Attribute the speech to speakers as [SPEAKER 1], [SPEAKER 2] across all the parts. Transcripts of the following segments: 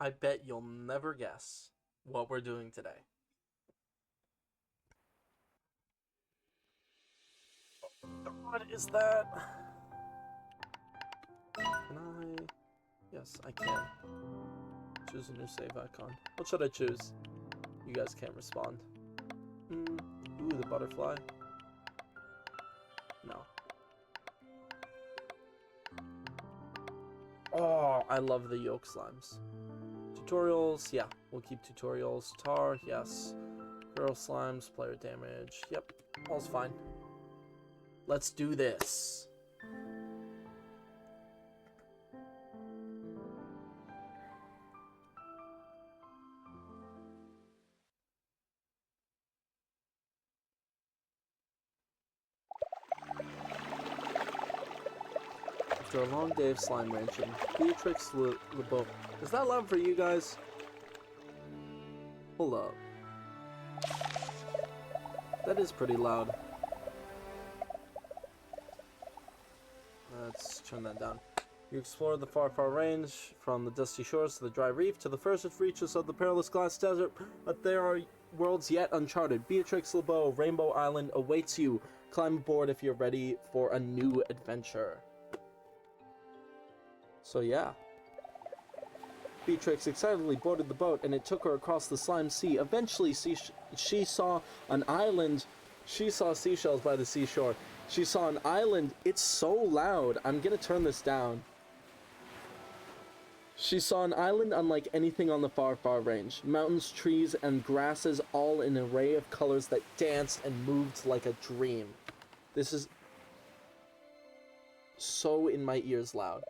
[SPEAKER 1] I bet you'll never guess what we're doing today. What is that? Can I? Yes, I can. Choose a new save icon. What should I choose? You guys can't respond. Ooh, the butterfly. No. Oh, I love the yolk slimes. Tutorials, yeah, we'll keep tutorials. Tar, yes. Girl slimes, player damage, yep, all's fine. Let's do this. After a long day of slime ranching, Beatrix LeBeau. Is that loud for you guys? Hold up. That is pretty loud. Let's turn that down. You explore the far, far range, from the dusty shores to the dry reef to the furthest reaches of the perilous glass desert, but there are worlds yet uncharted. Beatrix LeBeau, Rainbow Island awaits you. Climb aboard if you're ready for a new adventure. So yeah. Beatrix excitedly boarded the boat, and it took her across the slime sea. Eventually, she saw an island. She saw seashells by the seashore. She saw an island. It's so loud. I'm gonna turn this down. She saw an island unlike anything on the far, far range. Mountains, trees, and grasses, all in an array of colors that danced and moved like a dream. This is so in my ears loud.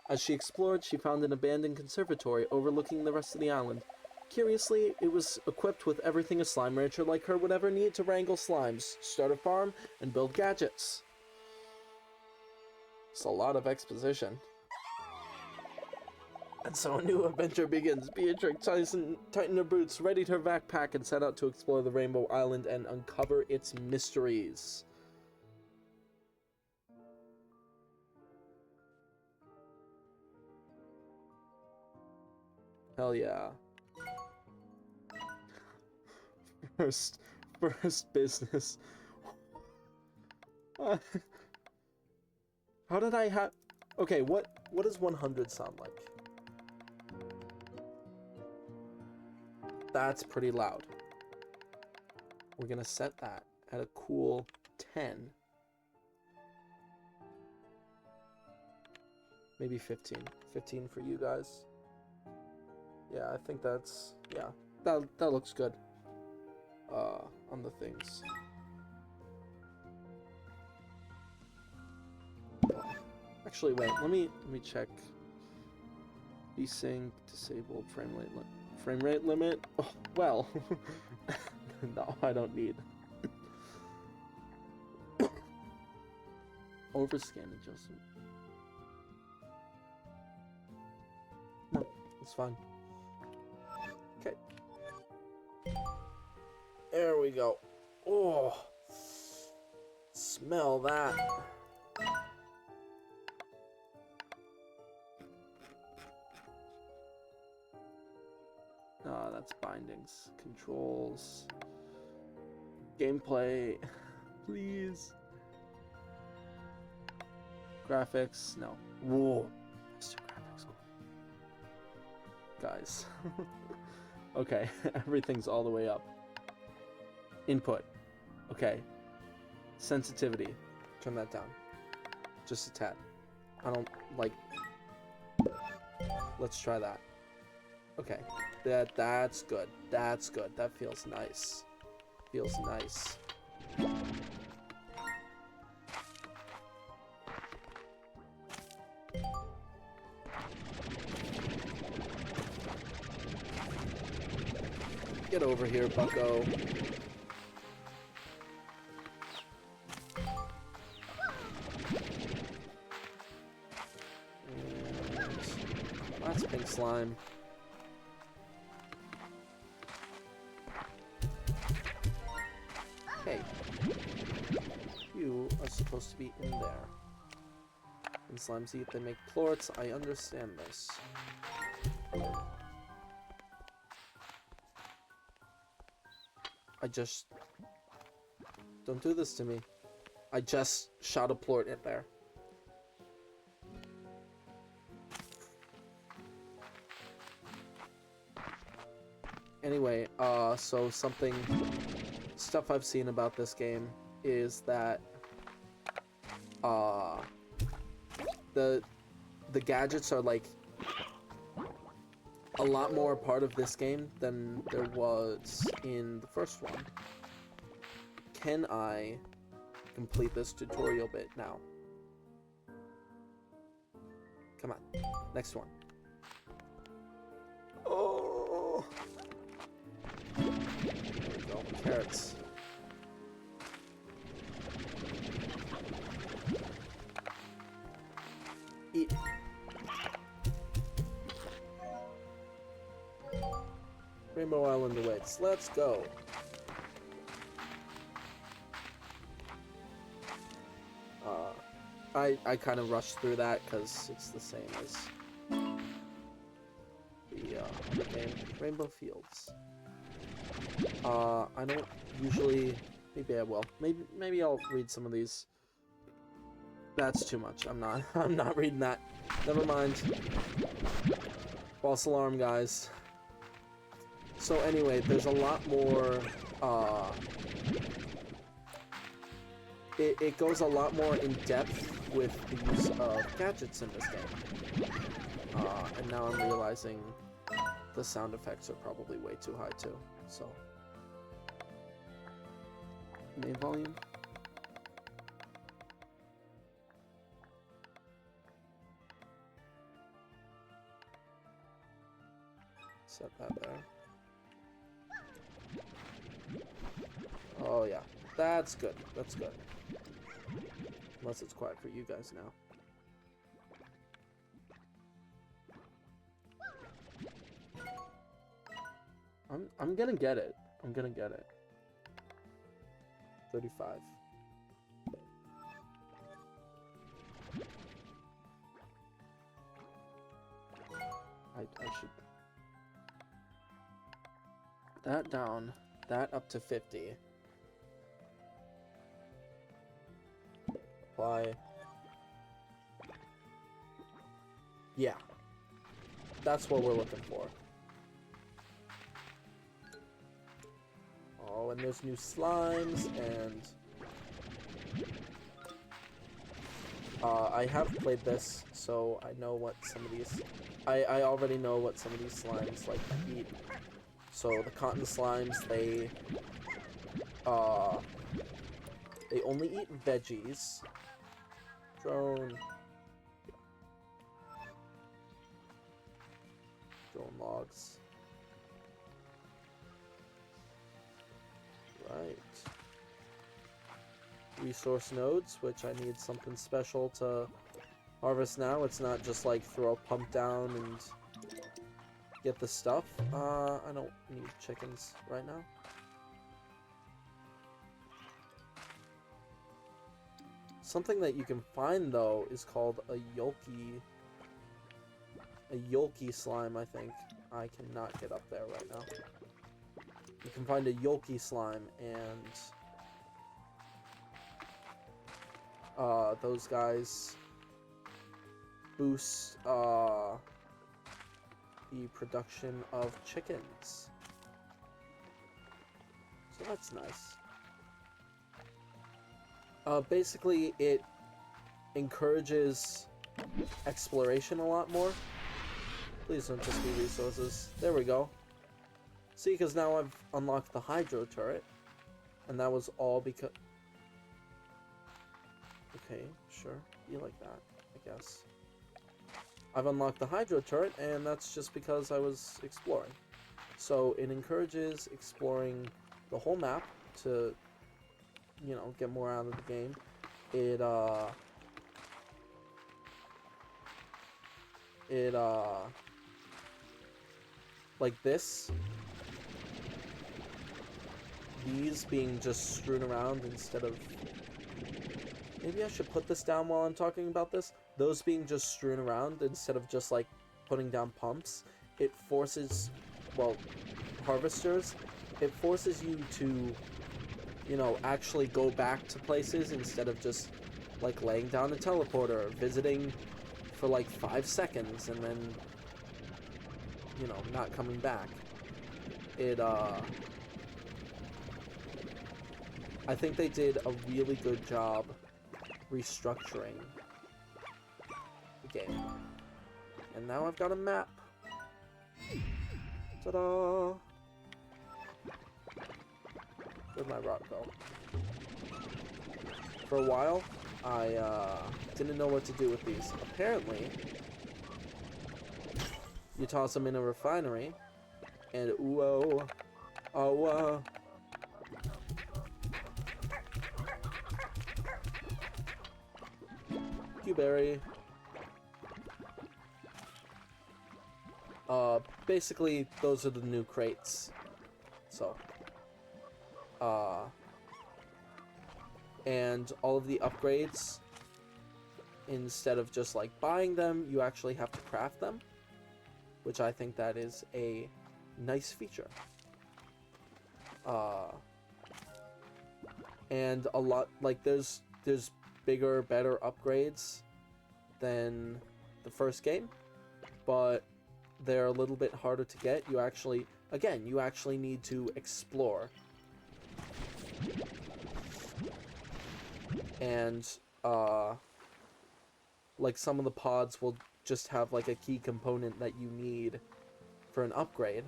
[SPEAKER 1] As she explored, she found an abandoned conservatory overlooking the rest of the island. Curiously, it was equipped with everything a slime rancher like her would ever need to wrangle slimes, start a farm, and build gadgets. It's a lot of exposition. And so a new adventure begins. Beatrix tightened her boots, readied her backpack, and set out to explore the Rainbow Island and uncover its mysteries. Hell yeah. First business. How did I have... Okay, what does 100 sound like? That's pretty loud. We're gonna set that at a cool 10. Maybe 15. 15 for you guys. Yeah, I think that's... Yeah, that looks good. On the things. Actually, wait, let me check. Desync, disabled, frame rate limit? Oh, well. No, I don't need. Overscan adjustment. No, it's fine. Okay. There we go. Oh, smell that. That's bindings, controls, gameplay, please. Graphics, no. Whoa, Mr. Graphics, guys. Okay, everything's all the way up. Input, okay. Sensitivity, turn that down. Just a tad. I don't like. Let's try that. Okay, that's good. That's good. That feels nice. Feels nice. Get over here, bucko. And that's pink slime. Hey, you are supposed to be in there. When slimes eat, they make plorts. I understand this. I just... Don't do this to me. I just shot a plort in there. Anyway, so stuff I've seen about this game is that, the gadgets are, like, a lot more a part of this game than there was in the first one. Can I complete this tutorial bit now? Come on, next one. Oh! There we go, carrots. Eat. Rainbow Island awaits. Let's go. I kind of rushed through that because it's the same as the game. Rainbow Fields. I don't usually. Maybe I will. Maybe I'll read some of these. That's too much. I'm not. I'm not reading that. Never mind. False alarm, guys. So anyway, there's a lot more. It goes a lot more in depth with the use of gadgets in this game. And now I'm realizing the sound effects are probably way too high too. So main volume. Set that there. Oh yeah, that's good. That's good. Unless it's quiet for you guys now. I'm gonna get it. I'm gonna get it. 35. I should that down, that up to 50. Apply. Yeah. That's what we're looking for. Oh, and there's new slimes, and I have played this, so I know what some of these... I already know what some of these slimes like to eat. So the cotton slimes, they only eat veggies. Drone. Drone logs. Right. Resource nodes, which I need something special to harvest now. It's not just like throw a pump down and get the stuff. I don't need chickens right now. Something that you can find though is called a Yolky slime, I think. I cannot get up there right now. You can find a Yolky slime, and those guys boost the production of chickens. So that's nice. Basically, it encourages exploration a lot more. Please don't just be resources. There we go. See, because now I've unlocked the hydro turret, and that was all because... Okay, sure. You like that, I guess. I've unlocked the hydro turret, and that's just because I was exploring. So it encourages exploring the whole map to, you know, get more out of the game. Like this. These being just strewn around instead of... Maybe I should put this down while I'm talking about this. Those being just strewn around instead of just, like, putting down pumps. It forces, well, harvesters it forces you to, you know, actually go back to places instead of just like laying down a teleporter, visiting for like 5 seconds and then, you know, not coming back. I think they did a really good job restructuring the game. And now I've got a map. Ta-da! Where'd my rock go? For a while, I didn't know what to do with these. Apparently, you toss them in a refinery, and Q-berry. Basically, those are the new crates. So, and all of the upgrades, instead of just like buying them, you actually have to craft them, which I think that is a nice feature. And a lot, like there's bigger, better upgrades than the first game, but they're a little bit harder to get. You actually need to explore. And like some of the pods will just have like a key component that you need for an upgrade,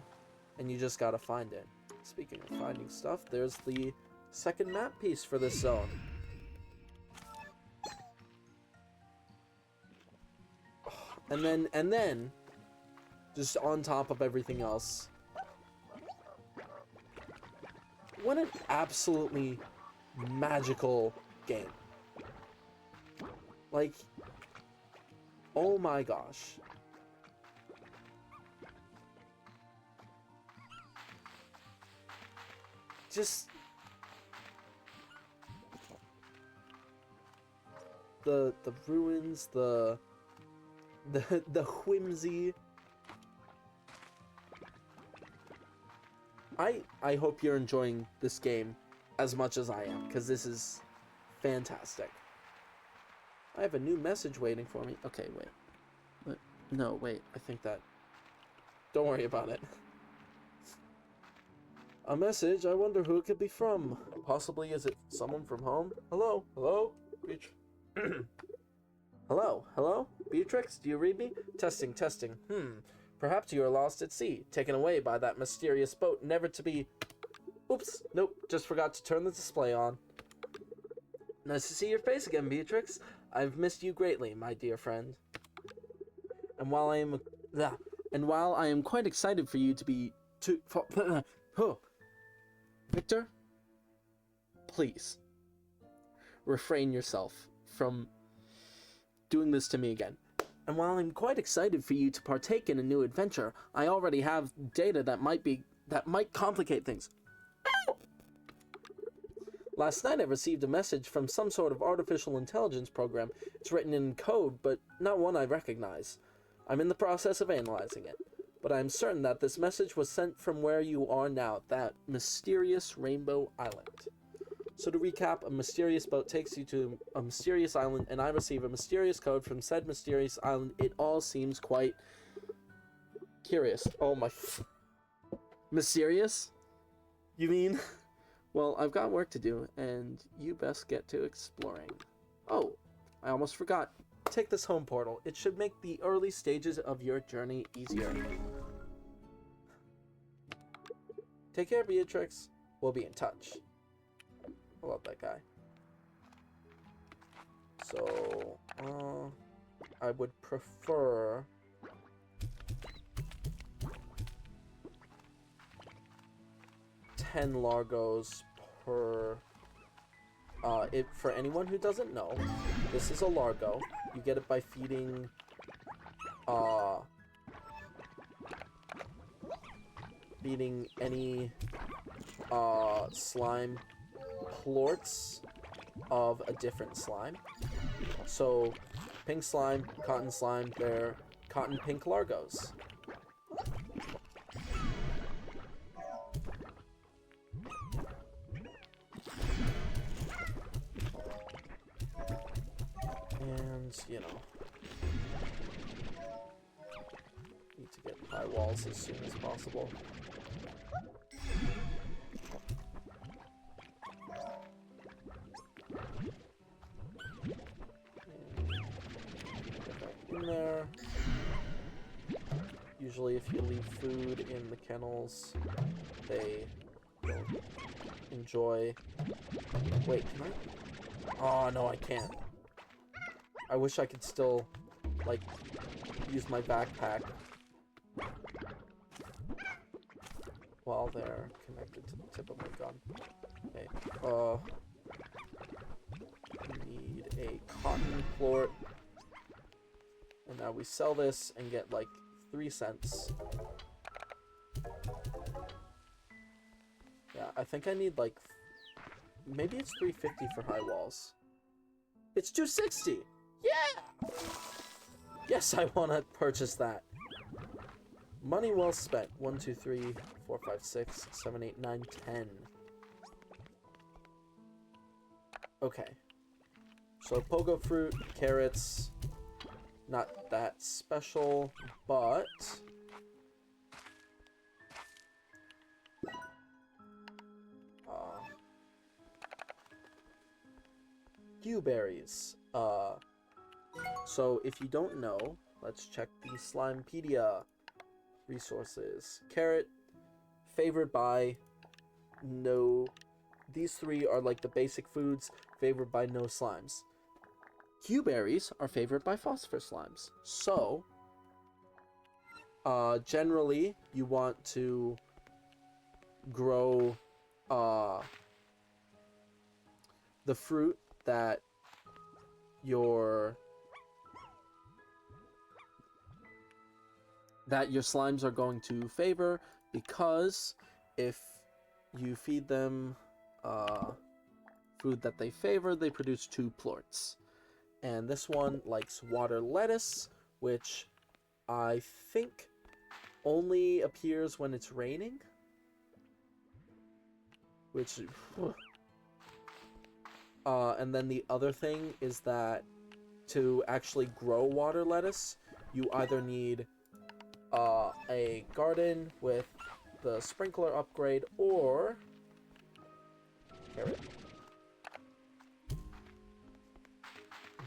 [SPEAKER 1] and you just gotta find it. Speaking of finding stuff, there's the second map piece for this zone. And then just on top of everything else, what an absolutely magical game. Like, oh my gosh. Just the ruins, the whimsy. I hope you're enjoying this game as much as I am, because this is fantastic. I have a new message waiting for me. Okay, wait. No, wait. I think that... Don't worry about it. A message? I wonder who it could be from. Possibly, is it someone from home? Hello? Hello? Beach. Hello? Hello? Beatrix, do you read me? Testing, testing. Perhaps you are lost at sea, taken away by that mysterious boat, never to be... Oops, nope, just forgot to turn the display on. Nice to see your face again, Beatrix. I've missed you greatly, my dear friend. And while I am quite excited for you to be... Victor? Please. Refrain yourself from doing this to me again. And while I'm quite excited for you to partake in a new adventure, I already have data that might complicate things. Last night I received a message from some sort of artificial intelligence program. It's written in code, but not one I recognize. I'm in the process of analyzing it, but I am certain that this message was sent from where you are now, that mysterious Rainbow Island. So to recap, a mysterious boat takes you to a mysterious island, and I receive a mysterious code from said mysterious island. It all seems quite curious. Oh my... Mysterious? You mean? Well, I've got work to do, and you best get to exploring. Oh, I almost forgot. Take this home portal. It should make the early stages of your journey easier. Take care, Beatrix. We'll be in touch. I love that guy. So, I would prefer... $10 Largos per... for anyone who doesn't know, this is a Largo. You get it by feeding... feeding any... slime plorts of a different slime. So, pink slime, cotton slime, they're cotton pink Largos. And, you know, need to get high walls as soon as possible. In there. Usually if you leave food in the kennels, they don't enjoy. Wait, can I? Oh, no, I can't. I wish I could still, like, use my backpack while they're connected to the tip of my gun. Okay, we need a cotton plort. And now we sell this and get, like, 3 cents. Yeah, I think I need, like, maybe it's 350 for high walls. It's 260! Yeah! Yes, I want to purchase that. Money well spent. 1, 2, 3, 4, 5, 6, 7, 8, 9, 10. Okay. So, pogo fruit, carrots. Not that special, but... Blueberries. So if you don't know, let's check the Slimepedia resources. Carrot, favored by no... These three are like the basic foods favored by no slimes. Cuberries are favored by phosphor slimes. So, generally, you want to grow the fruit that your slimes are going to favor, because if you feed them food that they favor, they produce 2 plorts. And this one likes water lettuce, which I think only appears when it's raining. Which... and then the other thing is that to actually grow water lettuce, you either need a garden with the sprinkler upgrade, or carrot.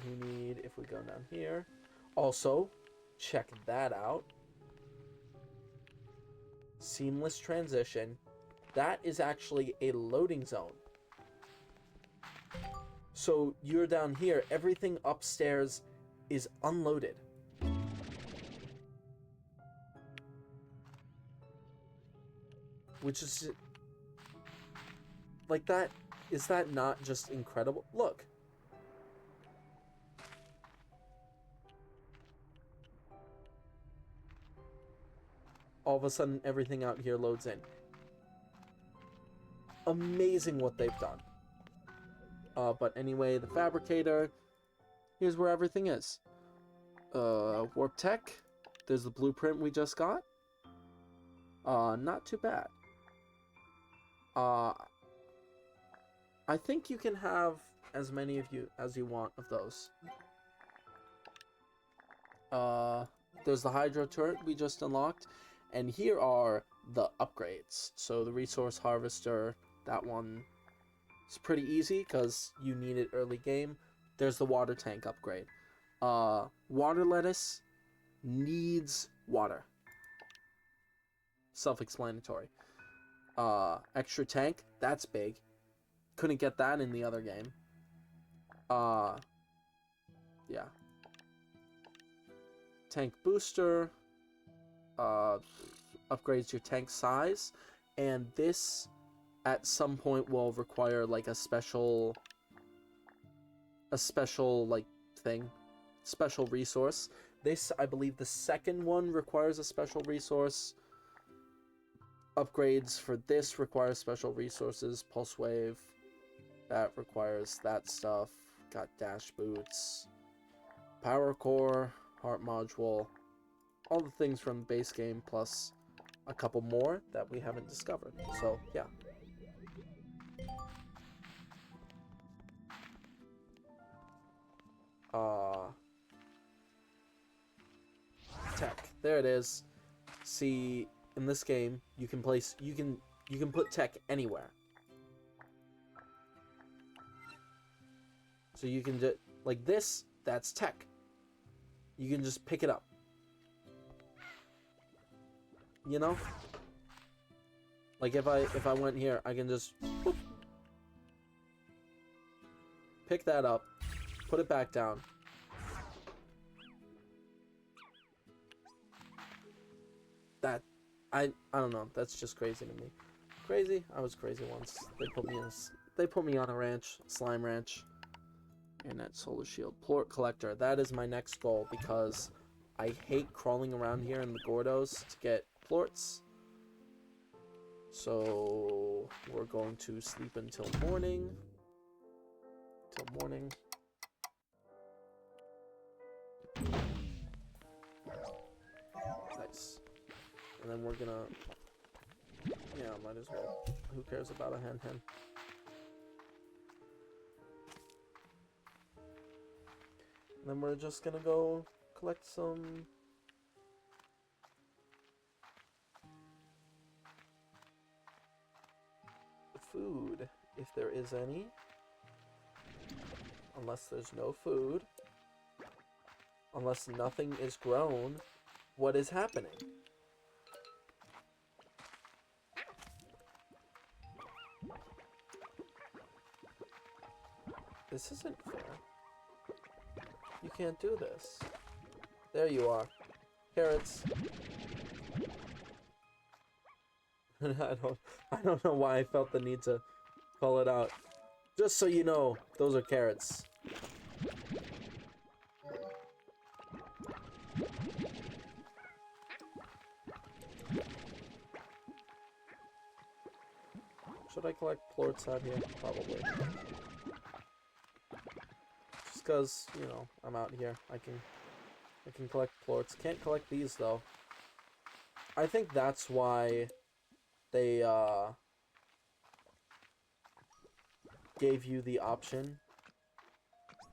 [SPEAKER 1] We need, if we go down here, also check that out. Seamless transition. That is actually a loading zone. So you're down here, everything upstairs is unloaded. Which is like that. Is that not just incredible? Look. All of a sudden, everything out here loads in. Amazing what they've done. But anyway, the fabricator. Here's where everything is. Warp Tech. There's the blueprint we just got. Not too bad. I think you can have as many of you as you want of those. There's the Hydro turret we just unlocked. And here are the upgrades. So the Resource Harvester, that one is pretty easy because you need it early game. There's the Water Tank upgrade. Water Lettuce needs water. Self-explanatory. Extra Tank, that's big. Couldn't get that in the other game. Yeah. Tank Booster. Upgrades your tank size, and this at some point will require like a special like thing, special resource. This, I believe the second one requires a special resource. Upgrades for this require special resources. Pulse Wave, that requires that stuff. Got Dash Boots, Power Core, Heart Module, all the things from the base game, plus a couple more that we haven't discovered. So, yeah. There it is. See, in this game, you can put tech anywhere. So you can just, like this, that's tech. You can just pick it up. You know? Like if I went here, I can just whoop, pick that up, put it back down. That I don't know, that's just crazy to me. Crazy? I was crazy once. They put me on a ranch, slime ranch. And that solar shield. Plort collector. That is my next goal because I hate crawling around here in the Gordos to get plorts. So we're going to sleep until morning. Nice. And then we're gonna... Yeah, might as well. Who cares about a hen? And then we're just gonna go collect some... food, if there is any. Unless there's no food. Unless nothing is grown. What is happening? This isn't fair. You can't do this. There you are. Carrots. I don't know why I felt the need to call it out. Just so you know, those are carrots. Should I collect plorts out here? Probably. Just cause, you know, I'm out here. I can collect plorts. Can't collect these though. I think that's why they gave you the option.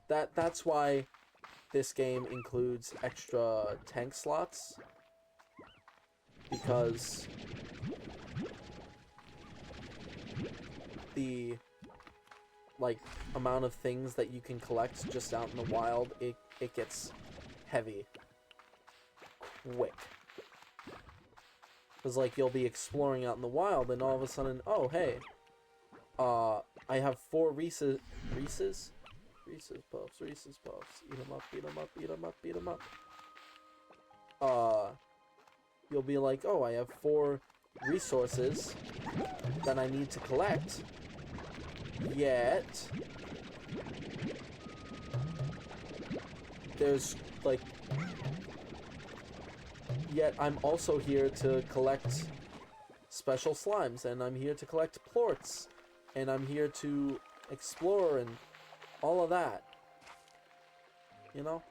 [SPEAKER 1] That's why this game includes extra tank slots, because the amount of things that you can collect just out in the wild, it gets heavy quick. Because, like, you'll be exploring out in the wild, and all of a sudden, oh, hey, I have 4 Reese's Puffs. Eat 'em up, eat 'em up, eat 'em up, eat 'em up. You'll be like, oh, I have 4 resources that I need to collect. Yet, there's, like... Yet I'm also here to collect special slimes, and I'm here to collect plorts, and I'm here to explore and all of that. You know?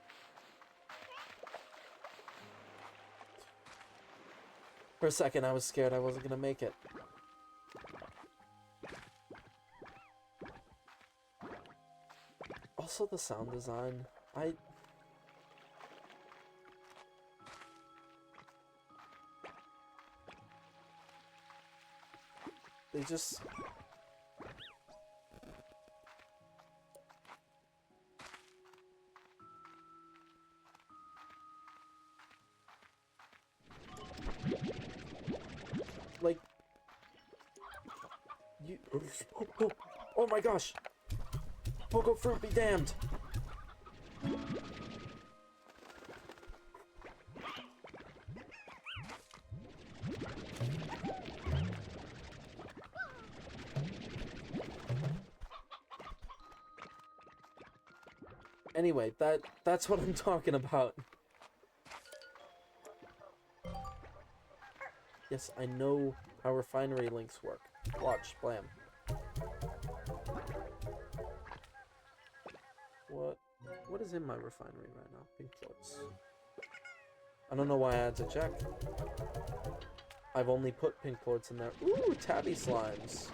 [SPEAKER 1] For a second I was scared I wasn't gonna make it. Also the sound design. They just... like... You... Oh my gosh! Pogo fruit be damned! Anyway, that's what I'm talking about. Yes, I know how refinery links work. Watch, blam. What is in my refinery right now? Pink plorts. I don't know why I had to check. I've only put pink plorts in there. Ooh, tabby slimes.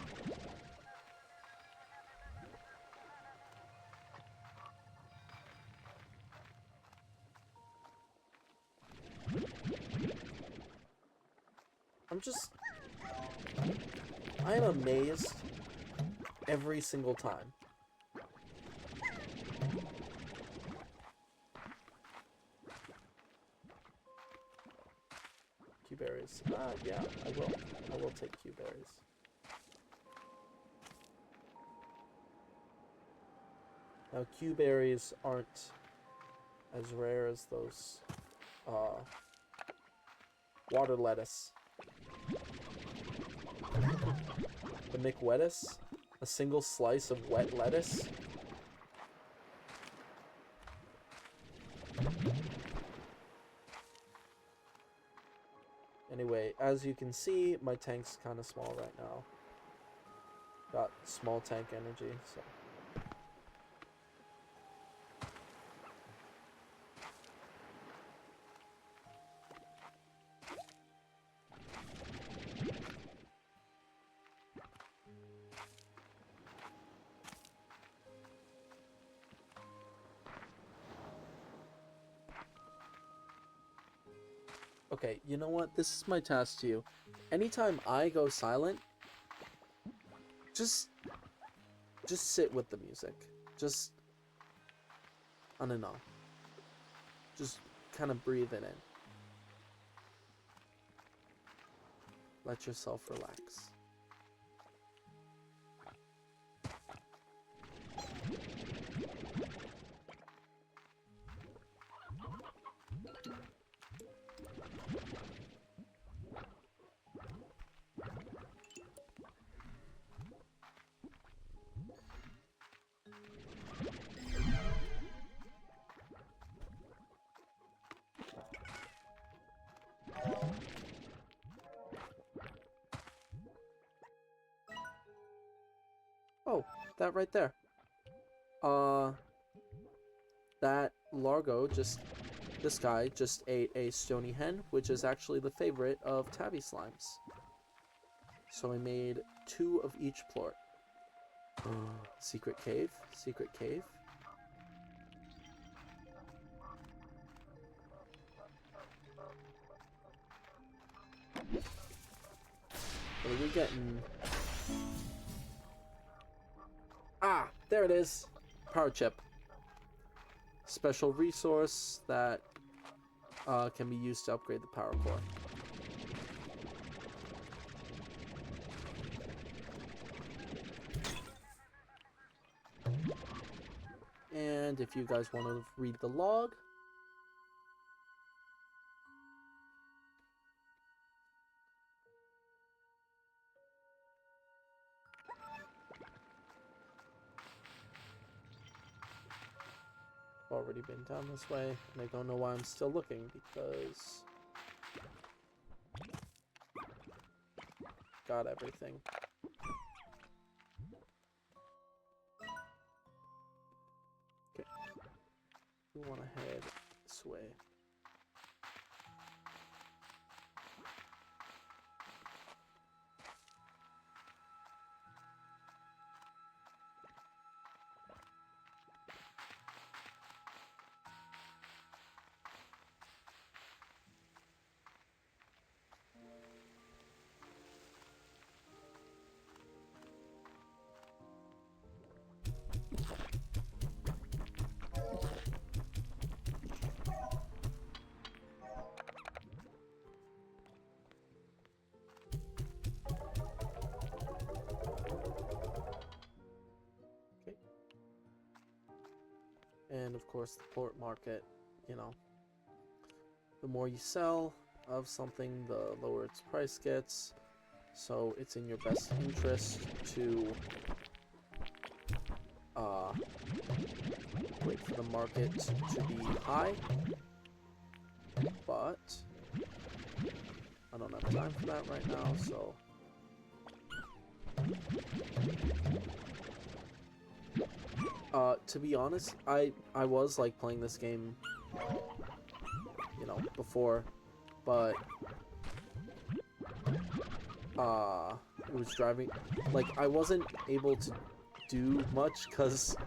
[SPEAKER 1] I am amazed every single time. Q berries. Yeah, I will. I will take Q berries. Now, Q berries aren't as rare as those water lettuce. The McWettuce? A single slice of wet lettuce? Anyway, as you can see, my tank's kind of small right now. Got small tank energy, so... Okay, you know what? This is my task to you. Anytime I go silent, just sit with the music. Just, I don't know. Just kind of breathe it in. Let yourself relax. Oh, that right there. That Largo this guy just ate a stony hen, which is actually the favorite of tabby slimes. So I made 2 of each plort. Secret cave, secret cave. What are we getting? Ah, there it is. Power chip. Special resource that can be used to upgrade the power core. And if you guys want to read the log, already been down this way, and I don't know why I'm still looking, because got everything. Okay, we want to head this way. And of course the port market, you know, the more you sell of something, the lower its price gets. So it's in your best interest to wait for the market to be high. But I don't have time for that right now, so to be honest, I was like playing this game, you know, before, but it was driving, like, I wasn't able to do much because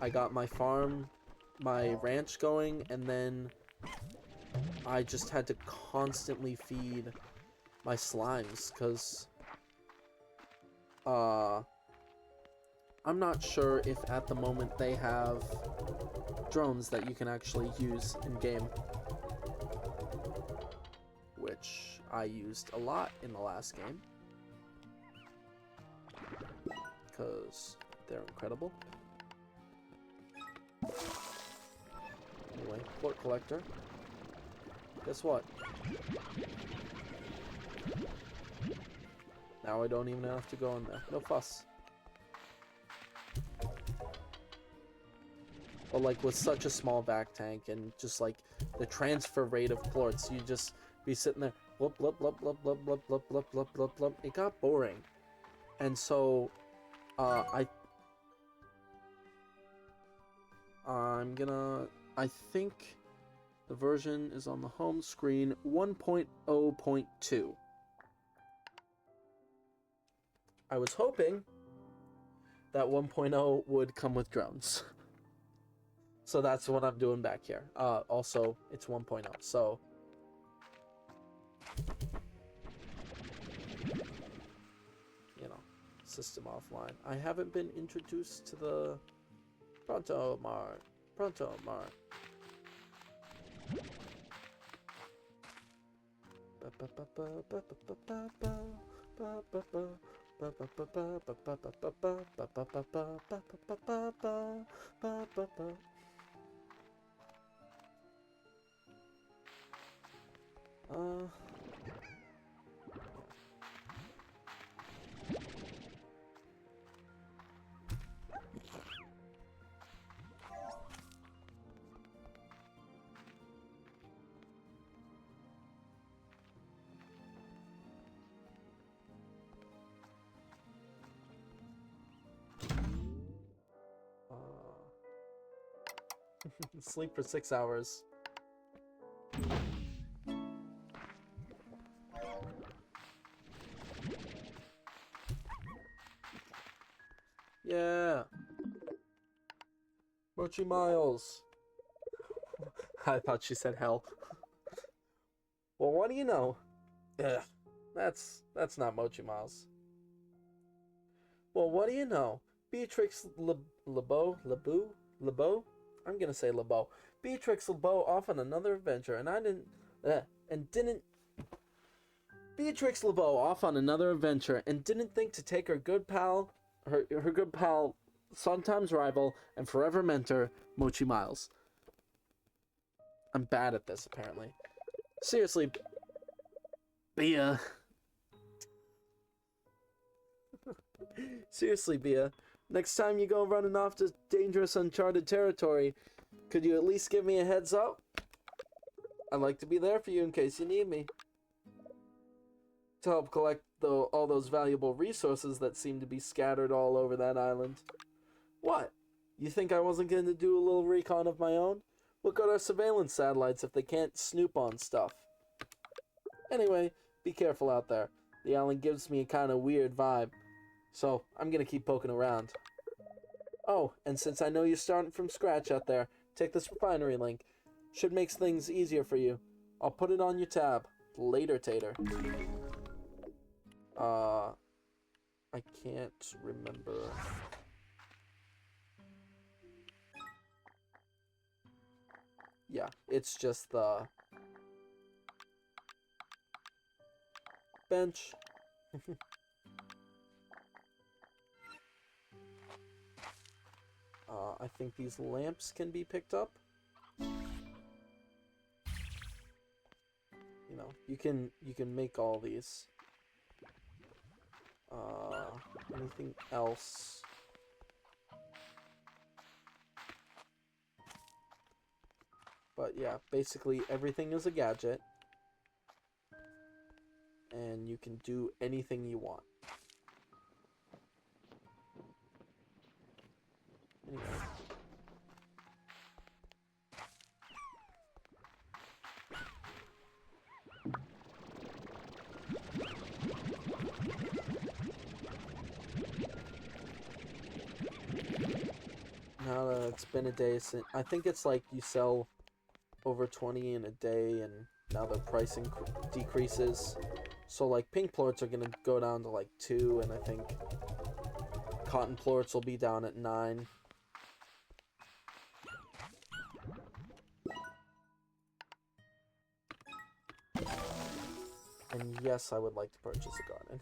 [SPEAKER 1] I got my farm, my ranch going, and then I just had to constantly feed my slimes, because I'm not sure if at the moment they have drones that you can actually use in game, which I used a lot in the last game because they're incredible. Anyway, port collector. Guess what? Now I don't even have to go in there. No fuss. But like with such a small vac tank and just like the transfer rate of plorts, you just be sitting there, blub blub blub blub blub blub blub blub blub blub blub. It got boring, and so I think the version is on the home screen 1.0.2. I was hoping that 1.0 would come with drones. So that's what I'm doing back here. Also, it's 1.0, so... You know, system offline. I haven't been introduced to the Pronto Mart. Pronto Mart. Sleep for 6 hours. Yeah. Mochi Miles. I thought she said hell. Well, what do you know? Ugh, that's not Mochi Miles. Well, what do you know? Beatrix LeBeau? I'm gonna say LeBeau. Beatrix LeBeau off on another adventure, and Beatrix LeBeau off on another adventure, and didn't think to take her good pal, sometimes rival, and forever mentor, Mochi Miles. I'm bad at this, apparently. Seriously, Bia. Seriously, Bia. Next time you go running off to dangerous uncharted territory, could you at least give me a heads up? I'd like to be there for you in case you need me. To help collect all those valuable resources that seem to be scattered all over that island. What? You think I wasn't going to do a little recon of my own? Look at our surveillance satellites if they can't snoop on stuff. Anyway, be careful out there. The island gives me a kind of weird vibe. So, I'm gonna keep poking around. Oh, and since I know you're starting from scratch out there, take this refinery link. Should make things easier for you. I'll put it on your tab. Later, Tater. I can't remember. Yeah, it's just the bench. I think these lamps can be picked up. You know, you can make all these. Anything else? But yeah, basically everything is a gadget. And you can do anything you want. Anyway. Now that it's been a day since... I think it's like you sell over 20 in a day, and now the pricing decreases. So like pink plorts are gonna go down to like 2, and I think cotton plorts will be down at 9. And yes, I would like to purchase a garden.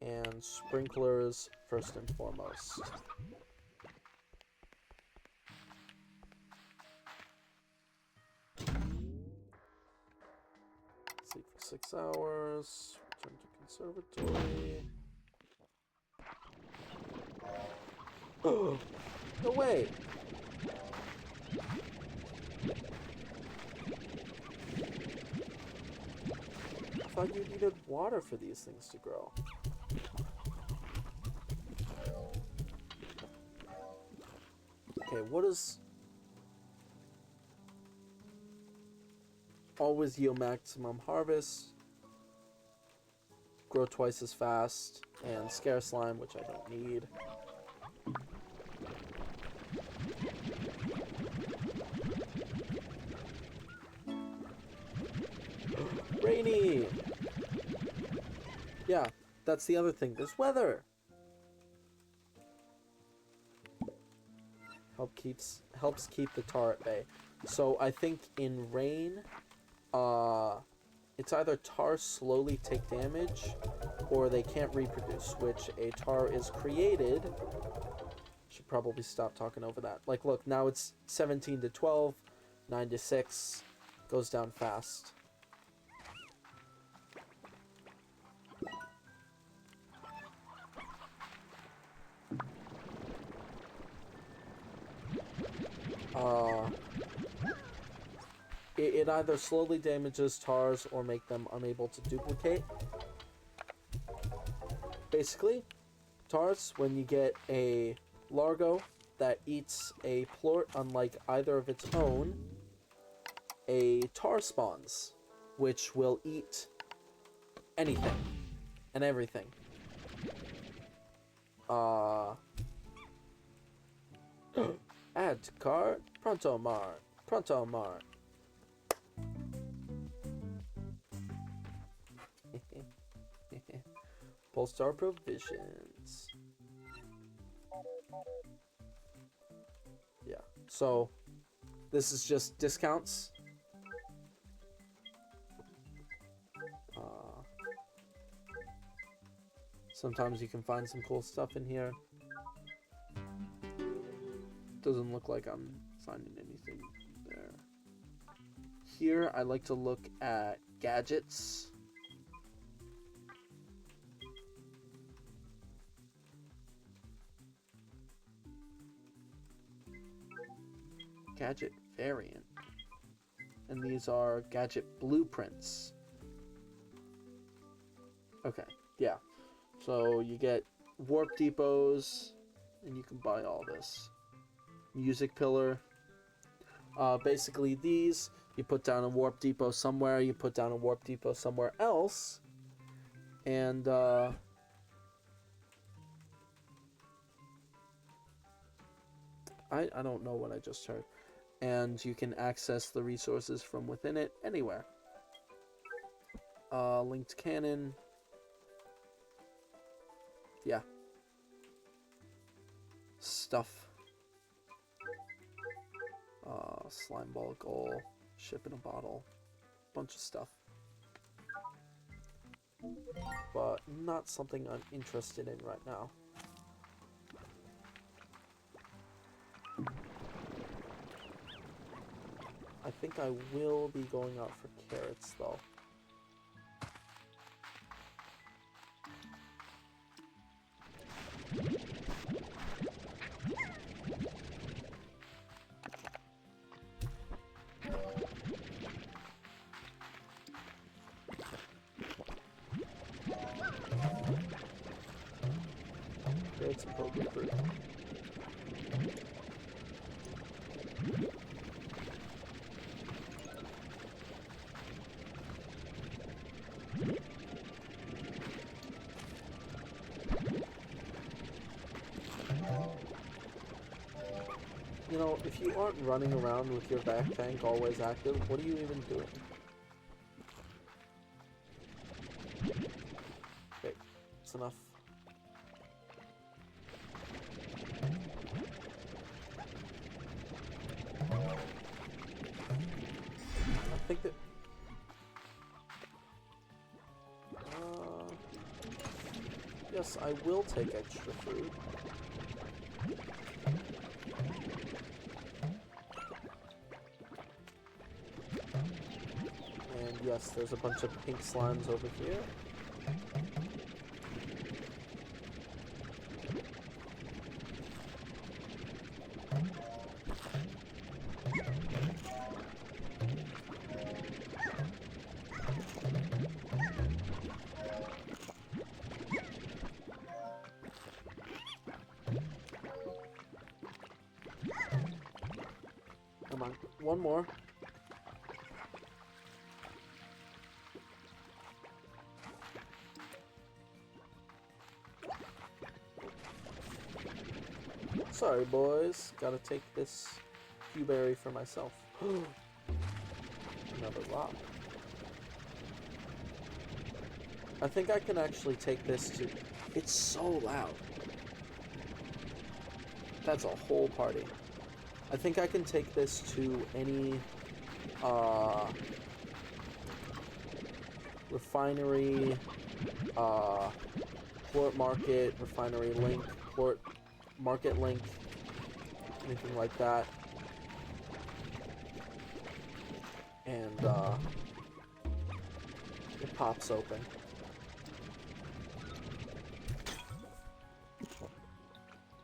[SPEAKER 1] And sprinklers first and foremost. Sleep for 6 hours. Return to conservatory. Oh, no way! I thought you needed water for these things to grow. Okay, what is... Always yield maximum harvest. Grow twice as fast. And scare slime, which I don't need. Rainy! Yeah, that's the other thing. There's weather! Helps keep the tar at bay. So I think in rain, it's either tar slowly take damage, or they can't reproduce, which a tar is created. Should probably stop talking over that. Like, look, now it's 17 to 12, 9 to 6, goes down fast. It either slowly damages tars or make them unable to duplicate. Basically, tars, when you get a largo that eats a plort unlike either of its own, a tar spawns, which will eat anything and everything. Add to cart, Pronto Mart, Pronto Mart. Polestar Provisions. Yeah, so this is just discounts. Sometimes you can find some cool stuff in here. Doesn't look like I'm finding anything there. Here, I like to look at gadgets. Gadget variant. And these are gadget blueprints. Okay, yeah. So you get warp depots, and you can buy all this. Music pillar. Basically these, you put down a warp depot somewhere, you put down a warp depot somewhere else, and I don't know what I just heard. And you can access the resources from within it anywhere. Linked cannon. Yeah. Stuff. Slime ball goal. Ship in a bottle. Bunch of stuff. But not something I'm interested in right now. I think I will be going out for carrots though. Carrots and poker fruit. You know, if you aren't running around with your back tank always active, what are you even doing? enough. I think that... yes, I will take extra food. And yes, there's a bunch of pink slimes over here. Come on, one more. Sorry, boys. Gotta take this Q-berry for myself. Another rock. I think I can actually take this to... It's so loud. That's a whole party. I think I can take this to any refinery, port market, refinery link, port market link, anything like that. And it pops open.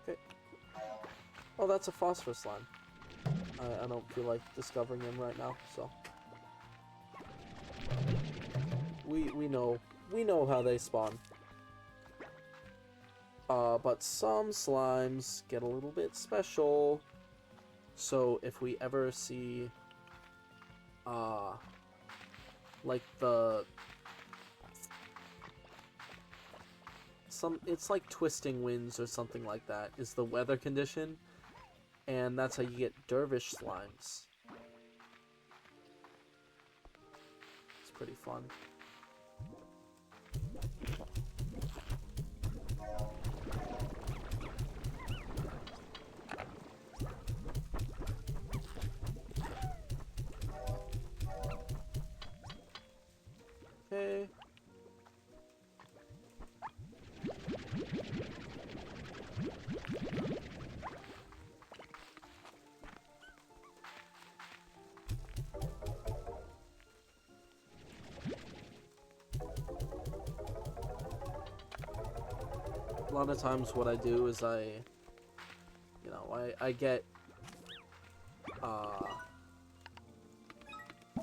[SPEAKER 1] Okay. Oh, that's a phosphorus slime. I don't feel like discovering him right now, so we know how they spawn. But some slimes get a little bit special. So if we ever see like it's like twisting winds or something like that is the weather condition. And that's how you get dervish slimes. It's pretty fun. Okay. A lot of times what I do is I get,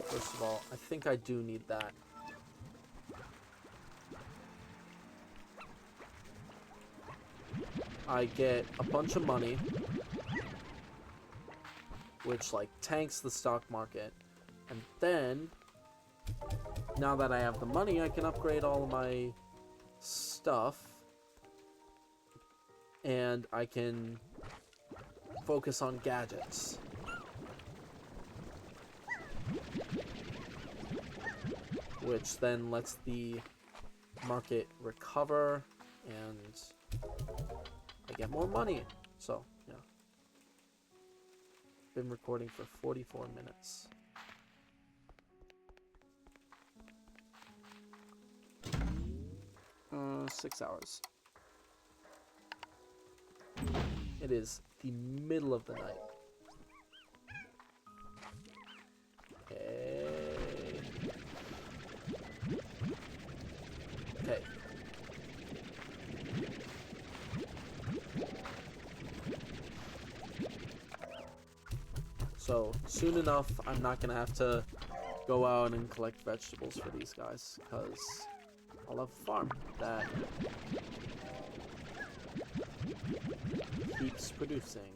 [SPEAKER 1] first of all, I think I do need that. I get a bunch of money, which, like, tanks the stock market. And then, now that I have the money, I can upgrade all of my stuff. And I can focus on gadgets. Which then lets the market recover and I get more money. So, yeah. Been recording for 44 minutes. Uh, 6 hours. It is the middle of the night. Okay. Okay. So, soon enough, I'm not gonna have to go out and collect vegetables for these guys, because I'll have a farm that keeps producing.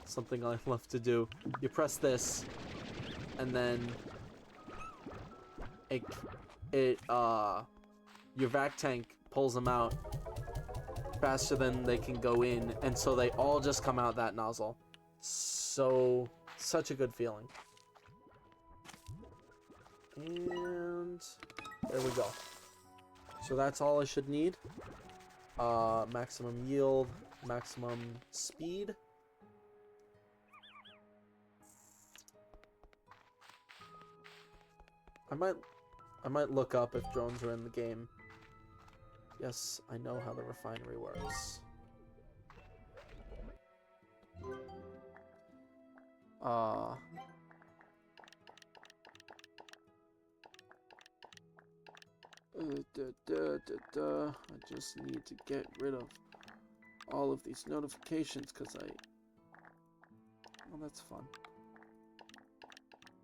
[SPEAKER 1] Something I love to do. You press this, and then your vac tank pulls them out faster than they can go in, and so they all just come out that nozzle. So such a good feeling. And there we go. So that's all I should need. Maximum yield, maximum speed. I might look up if drones are in the game. Yes, I know how the refinery works. I just need to get rid of all of these notifications because well, that's fun.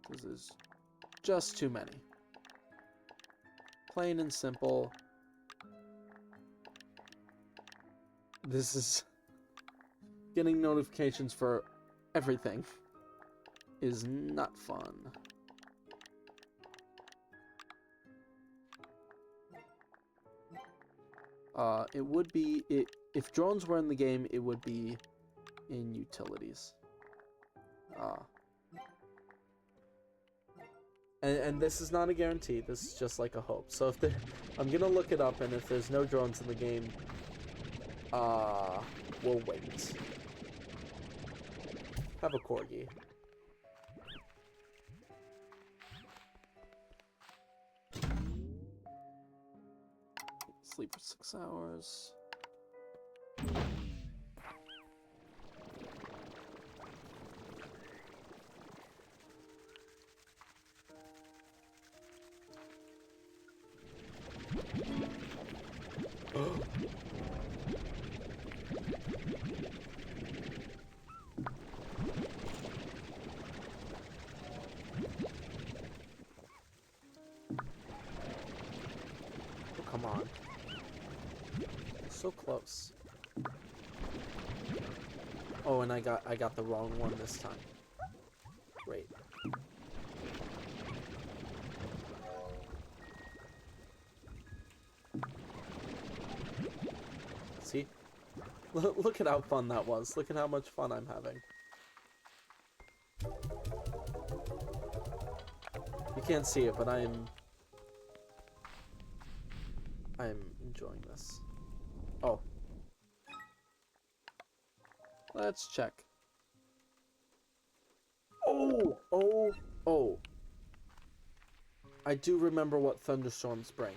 [SPEAKER 1] Because there's just too many. Plain and simple. This is... Getting notifications for everything is not fun. It would be... if drones were in the game, it would be in utilities. And this is not a guarantee. This is just like a hope. So if I'm gonna look it up, and if there's no drones in the game, we'll wait. Have a corgi. Sleep for 6 hours. Come on. So close. Oh, and I got the wrong one this time. Great. See? Look at how fun that was. Look at how much fun I'm having. You can't see it, but I'm enjoying this. Oh. Let's check. Oh. I do remember what thunderstorms bring.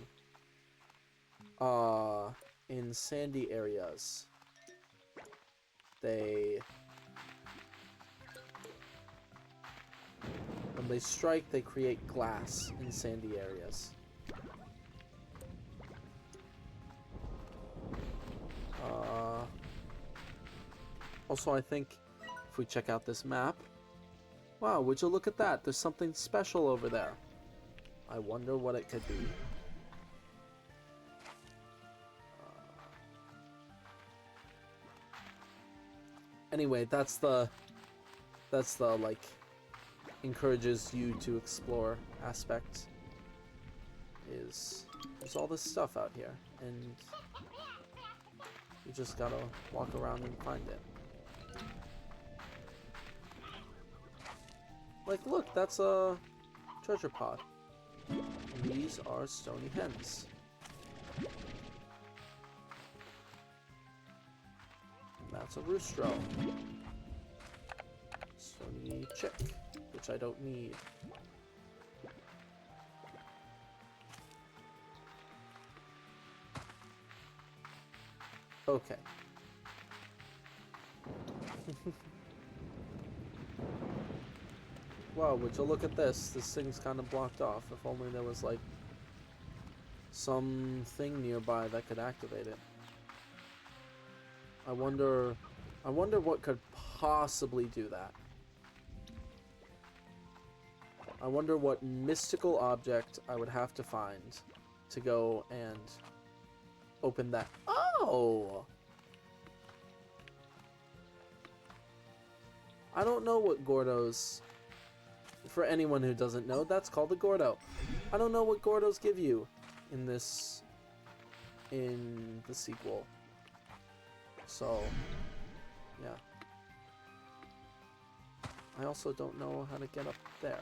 [SPEAKER 1] In sandy areas, when they strike, they create glass in sandy areas. Also, I think if we check out this map... Wow, would you look at that? There's something special over there. I wonder what it could be. Anyway, that's the like encourages you to explore aspect. There's all this stuff out here, and you just gotta walk around and find it. Like, look, that's a treasure pod. These are stony hens. That's a roostro. Stony chick, which I don't need. Okay. Wow, would you look at this? This thing's kind of blocked off. If only there was, like, something nearby that could activate it. I wonder what could possibly do that. I wonder what mystical object I would have to find to go and open that. Oh! I don't know what Gordos... For anyone who doesn't know, that's called a Gordo. I don't know what Gordos give you in the sequel. So, yeah. I also don't know how to get up there.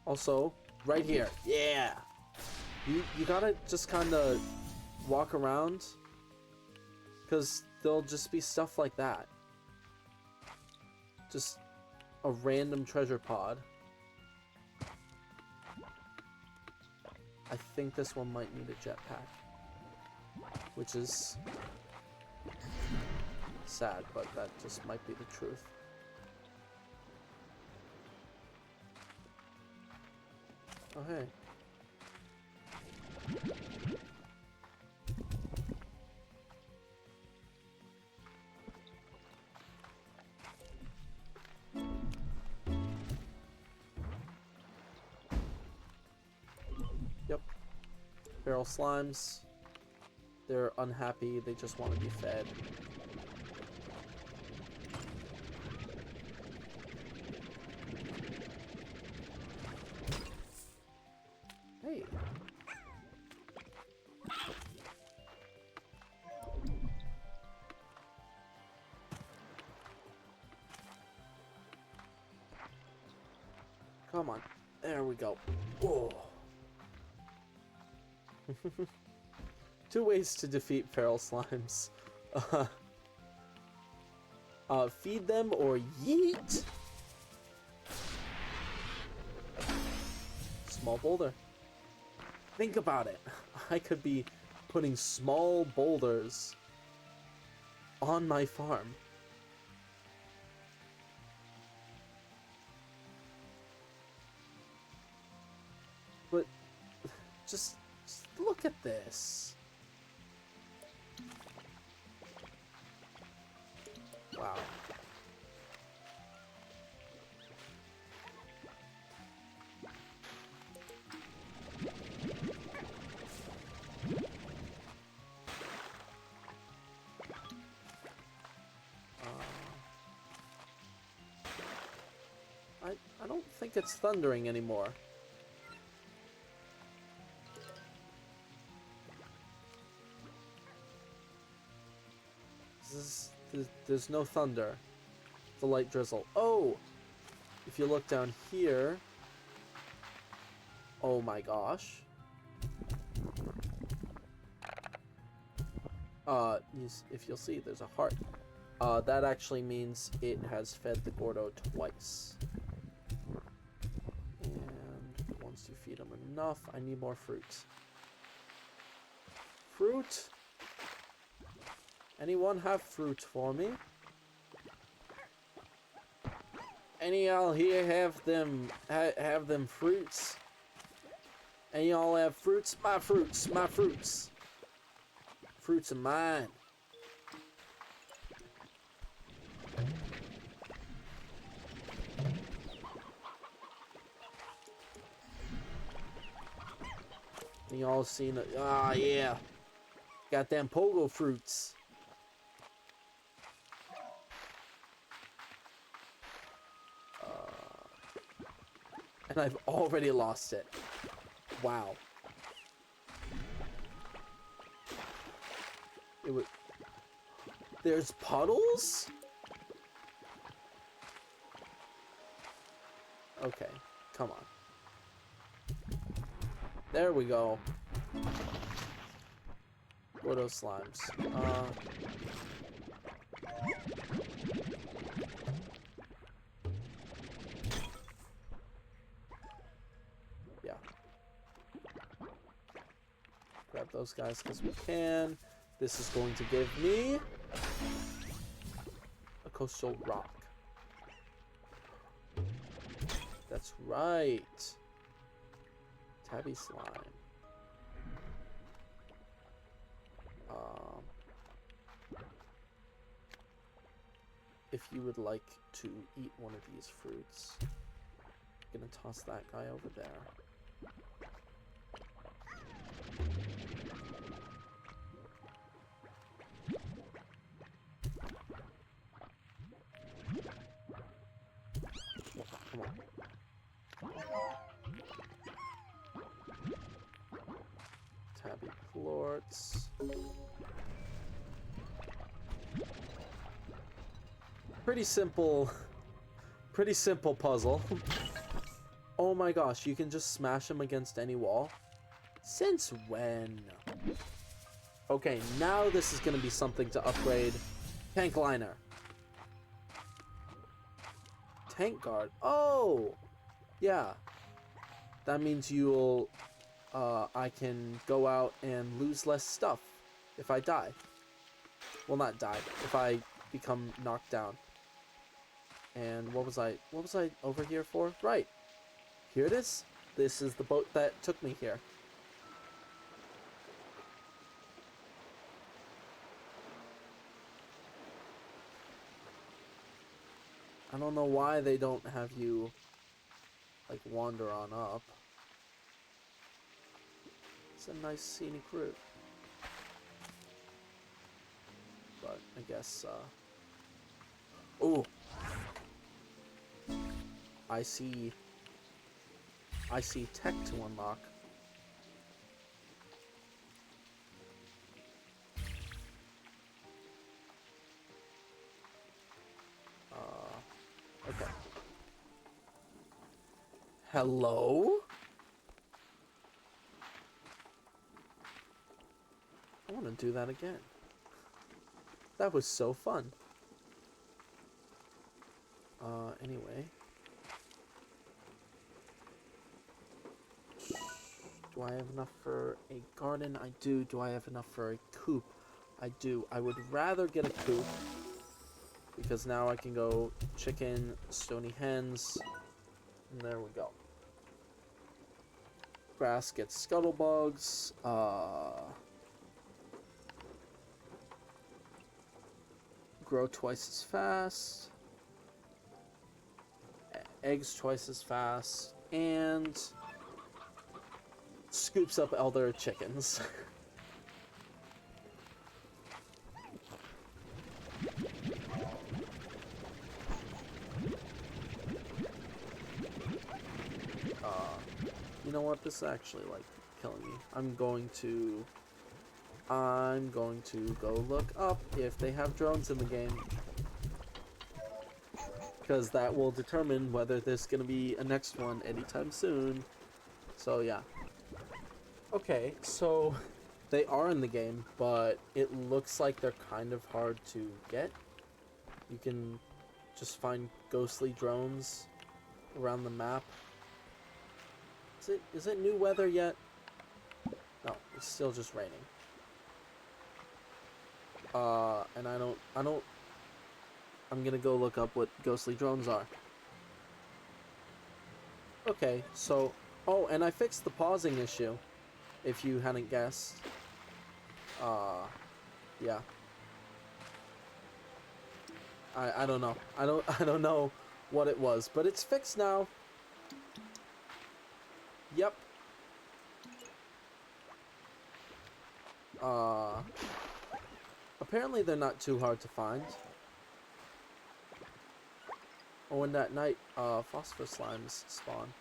[SPEAKER 1] Also, right here. Yeah! You gotta just kind of walk around, because there'll just be stuff like that. Just a random treasure pod. I think this one might need a jetpack, which is sad, but that just might be the truth. Oh, hey. Yep. Feral slimes. They're unhappy. They just want to be fed. Hey. Come on. There we go. Whoa. 2 ways to defeat feral slimes. Feed them or yeet. Small boulder. Think about it. I could be putting small boulders on my farm. But just look at this. Wow. I don't think it's thundering anymore. There's no thunder. It's a light drizzle. Oh! If you look down here... Oh my gosh. If you'll see, there's a heart. That actually means it has fed the Gordo twice. And once you feed them enough, I need more fruit. Fruit? Anyone have fruit for me? Any y'all here have them fruits? Any y'all have fruits? My fruits, my fruits. Fruits are mine. Y'all seen it? Ah, yeah. Got them pogo fruits. And I've already lost it. Wow. It would... There's puddles? Okay, come on. There we go. What are those slimes? Yeah. Grab those guys because we can. This is going to give me a coastal rock. That's right. Tabby slime. If you would like to eat one of these fruits, I'm gonna toss that guy over there. Come on. carts. Pretty simple puzzle. Oh my gosh, you can just smash them against any wall? Since when? Okay, now this is gonna be something to upgrade. Tank liner. Tank guard. Oh! Yeah. That means you'll... I can go out and lose less stuff if I die. Well, not die. If I become knocked down. And what was I over here for? Right. Here it is. This is the boat that took me here. I don't know why they don't have you, like, wander on up. It's a nice scenic route. But, I guess, ooh! I see tech to unlock. Okay. Hello? I want to do that again. That was so fun. Anyway. Do I have enough for a garden? I do. Do I have enough for a coop? I do. I would rather get a coop, because now I can go chicken, stony hens, and there we go. Grass gets scuttlebugs, grow twice as fast, eggs twice as fast, and scoops up elder chickens. You know what? This is actually, like, killing me. I'm going to go look up if they have drones in the game, because that will determine whether there's gonna be a next one anytime soon. So yeah. Okay, so they are in the game, but it looks like they're kind of hard to get. You can just find ghostly drones around the map. Is it new weather yet? No, it's still just raining. And I'm gonna go look up what ghostly drones are. Okay, so, oh, and I fixed the pausing issue, if you hadn't guessed. Yeah. I don't know. I don't know what it was, but it's fixed now. Yep. Apparently they're not too hard to find. Oh, and at night, phosphor slimes spawn.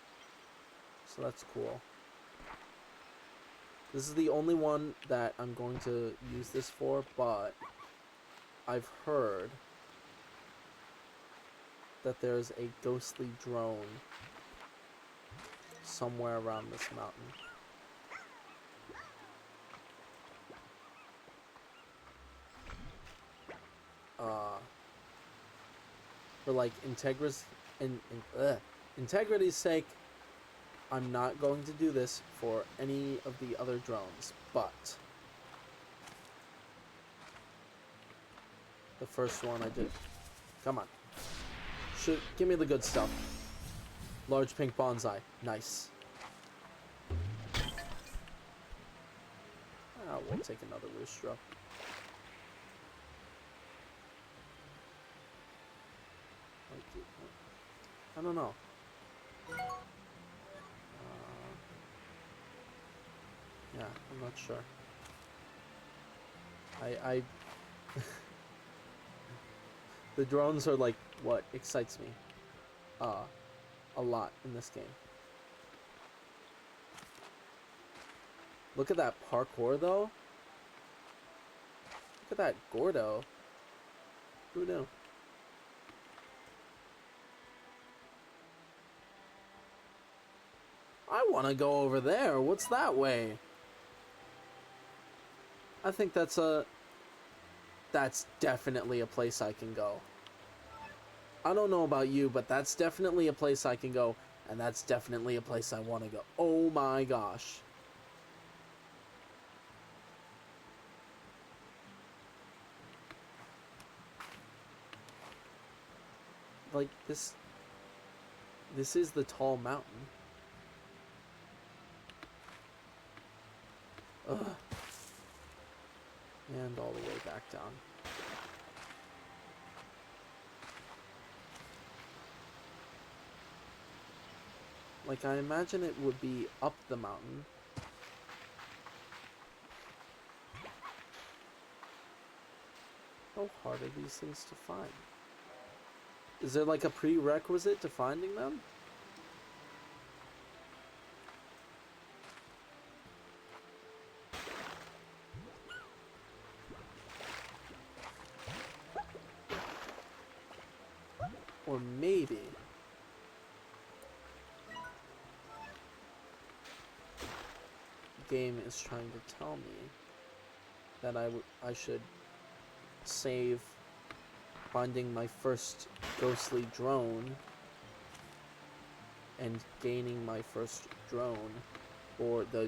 [SPEAKER 1] So that's cool. This is the only one that I'm going to use this for, but I've heard that there's a ghostly drone somewhere around this mountain. For like integrity's sake, I'm not going to do this for any of the other drones, but the first one I did. Come on. Give me the good stuff. Large pink bonsai. Nice. We'll take another rooster. I don't know. Yeah, I'm not sure. I the drones are like what excites me a lot in this game. Look at that parkour though. that Gordo. Who knew? I want to go over there. What's that way? I think that's definitely a place I can go. I don't know about you, but that's definitely a place I can go, and that's definitely a place I want to go. Oh my gosh. Like, this is the tall mountain. Ugh. And all the way back down. Like, I imagine it would be up the mountain. How hard are these things to find? Is there like a prerequisite to finding them? Or maybe the game is trying to tell me that I should save finding my first ghostly drone and gaining my first drone, or the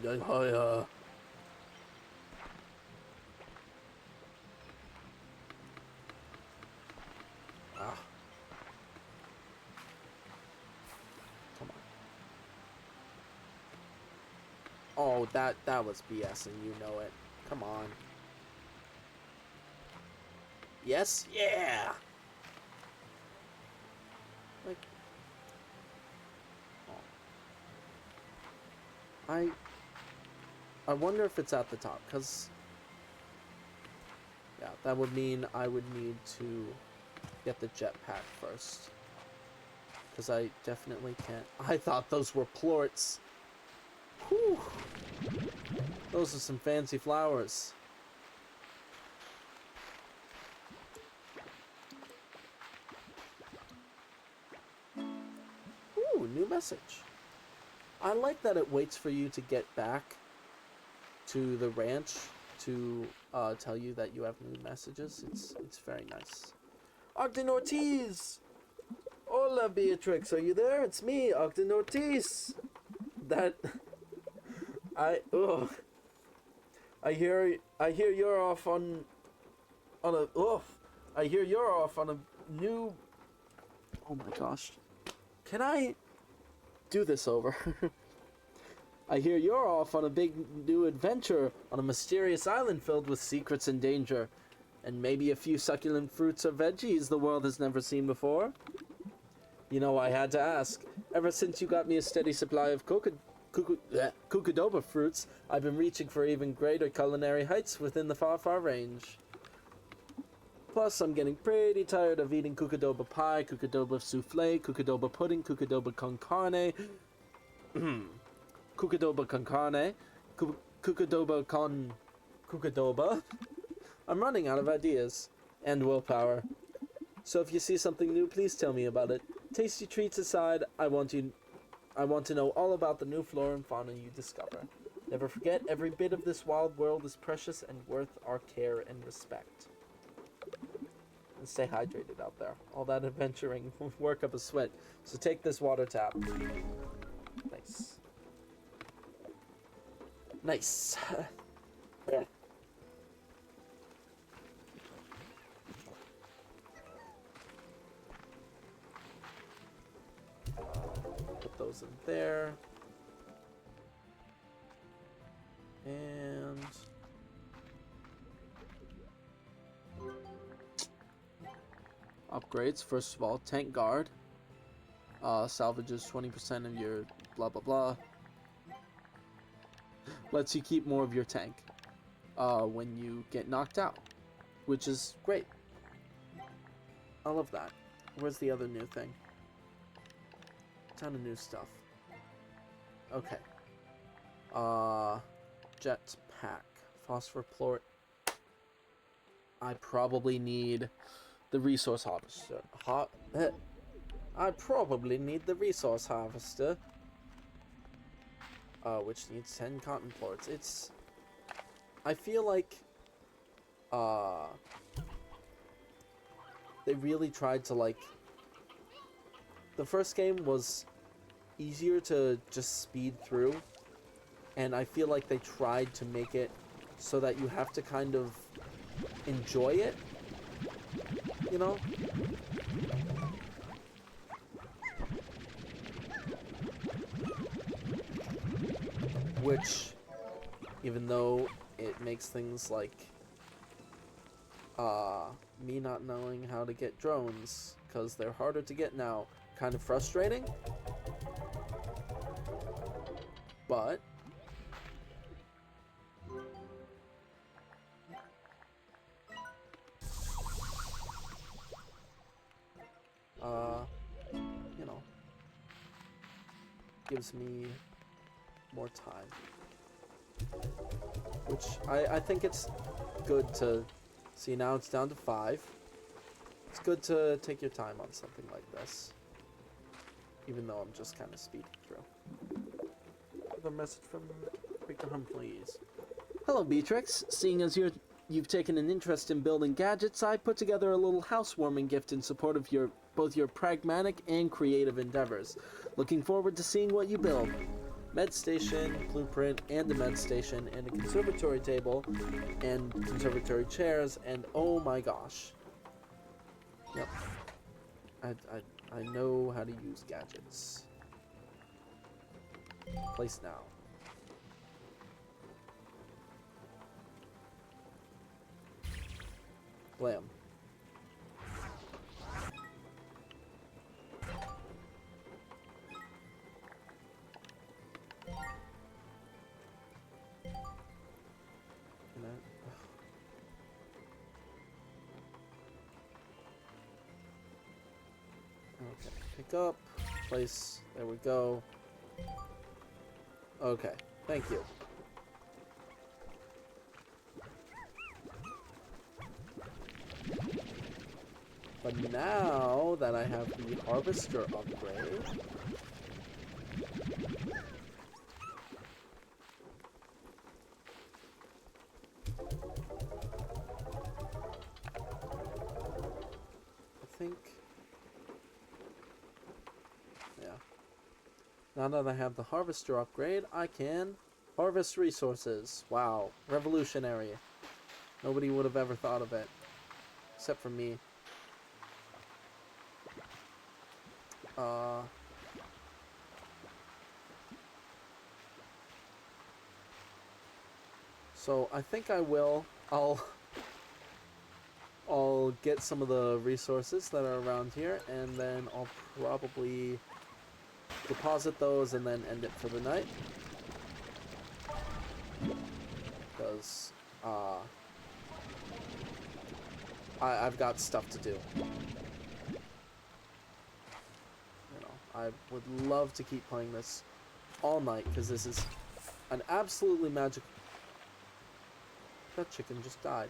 [SPEAKER 1] ah, come on. Oh, that was BS and you know it. Come on. Yes, yeah. Like, oh. I wonder if it's at the top, because yeah, that would mean I would need to get the jetpack first, because I definitely can't. I thought those were plorts. Whew. Those are some fancy flowers. Ooh, new message. I like that it waits for you to get back to the ranch to tell you that you have new messages. It's very nice. Ogden Ortiz! Hola, Beatrix, are you there? It's me, Ogden Ortiz! That... I hear you're off on a... I hear you're off on a new... Oh my gosh. Can I do this over? I hear you're off on a big new adventure on a mysterious island filled with secrets and danger, and maybe a few succulent fruits or veggies the world has never seen before. You know, I had to ask. Ever since you got me a steady supply of Cucadoba fruits, I've been reaching for even greater culinary heights within the far, far range. Plus, I'm getting pretty tired of eating Cucadoba pie, Cucadoba souffle, Cucadoba pudding, Cucadoba con carne, Cucadoba con carne, Cucadoba con Cucadoba. I'm running out of ideas and willpower. So if you see something new, please tell me about it. Tasty treats aside, I want to know all about the new flora and fauna you discover. Never forget, every bit of this wild world is precious and worth our care and respect. And stay hydrated out there. All that adventuring will work up a sweat. So take this water tap. Nice. Nice. Yeah. Put those in there. And upgrades. First of all, tank guard. Salvages 20% of your blah blah blah. Lets you keep more of your tank when you get knocked out, which is great. I love that. Where's the other new thing? Ton of new stuff. Okay. Jetpack. Phosphor plort. I probably need the resource harvester. I probably need the resource harvester. Which needs 10 cotton plorts. It's... I feel like... they really tried to, like... The first game was easier to just speed through. And I feel like they tried to make it so that you have to kind of enjoy it. You know? Which, even though it makes things like me not knowing how to get drones, because they're harder to get now, kind of frustrating. But you know, gives me more time. Which I think it's good to see. Now it's down to 5. It's good to take your time on something like this. Even though I'm just kind of speeding through. The message from Quaker Humphreys. Hello, Beatrix. Seeing as you've taken an interest in building gadgets, I put together a little housewarming gift in support of both your pragmatic and creative endeavors. Looking forward to seeing what you build. Med station, blueprint, and a med station, and a conservatory table, and conservatory chairs, and oh my gosh. Yep. I know how to use gadgets. Place now. Blam. Okay, pick up, place, there we go. Okay, thank you. But now that I have the harvester upgrade, I think, yeah. Now that I have the harvester upgrade, I can harvest resources. Wow, revolutionary. Nobody would have ever thought of it, except for me. So I think I'll get some of the resources that are around here, and then I'll probably deposit those and then end it for the night. Because I've got stuff to do. I would love to keep playing this all night, because this is an absolutely magical... That chicken just died.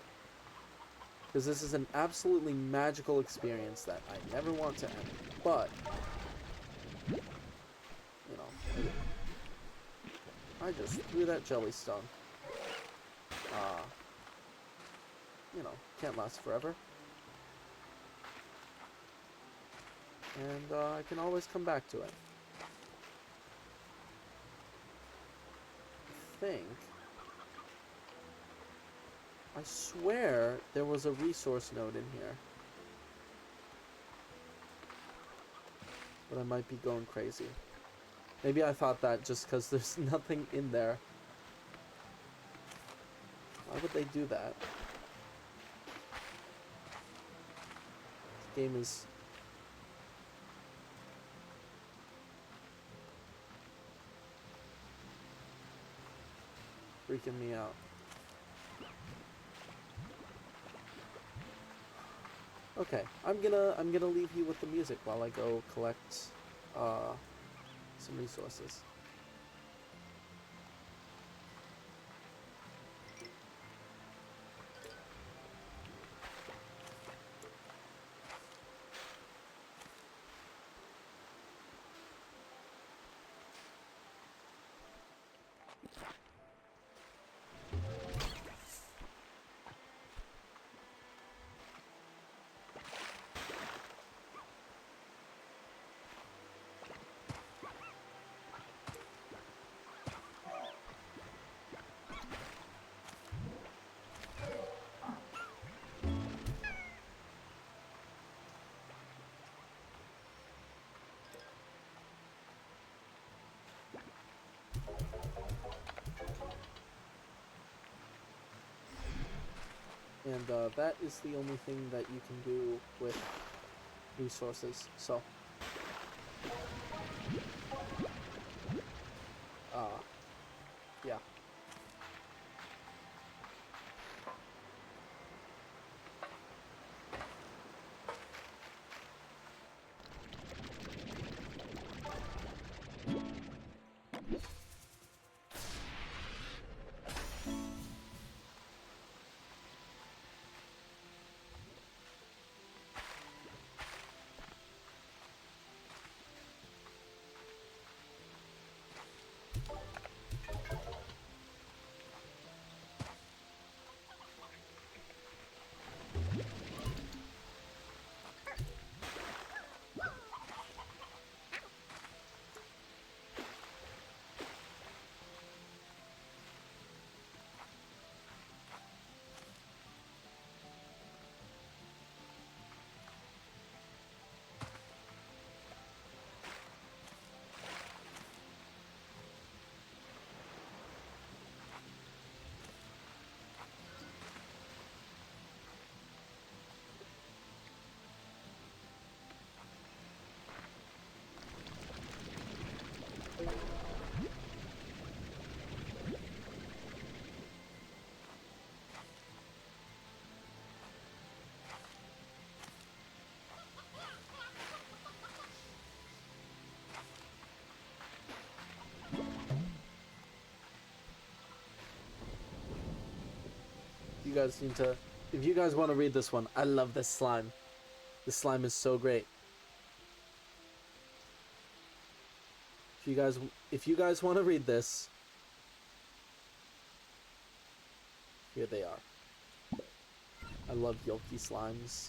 [SPEAKER 1] Because this is an absolutely magical experience that I never want to end. But, you know, I just threw that jelly stone. You know, can't last forever. And I can always come back to it. I think... I swear there was a resource node in here. But I might be going crazy. Maybe I thought that just because there's nothing in there. Why would they do that? This game is... freaking me out. Okay, I'm gonna leave you with the music while I go collect some resources. And that is the only thing that you can do with resources. So, yeah. You guys need to, if you guys want to read this one, I love this slime. This slime is so great. If you guys want to read this, here they are. I love Yoki slimes.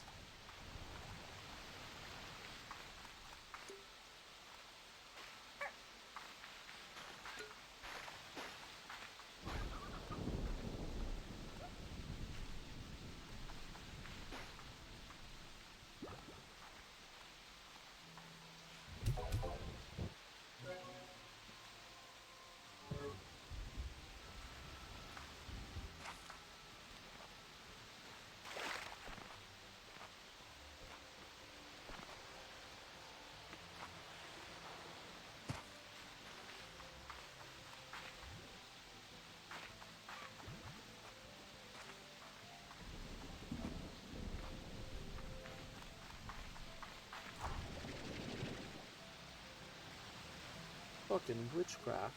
[SPEAKER 1] Fucking witchcraft.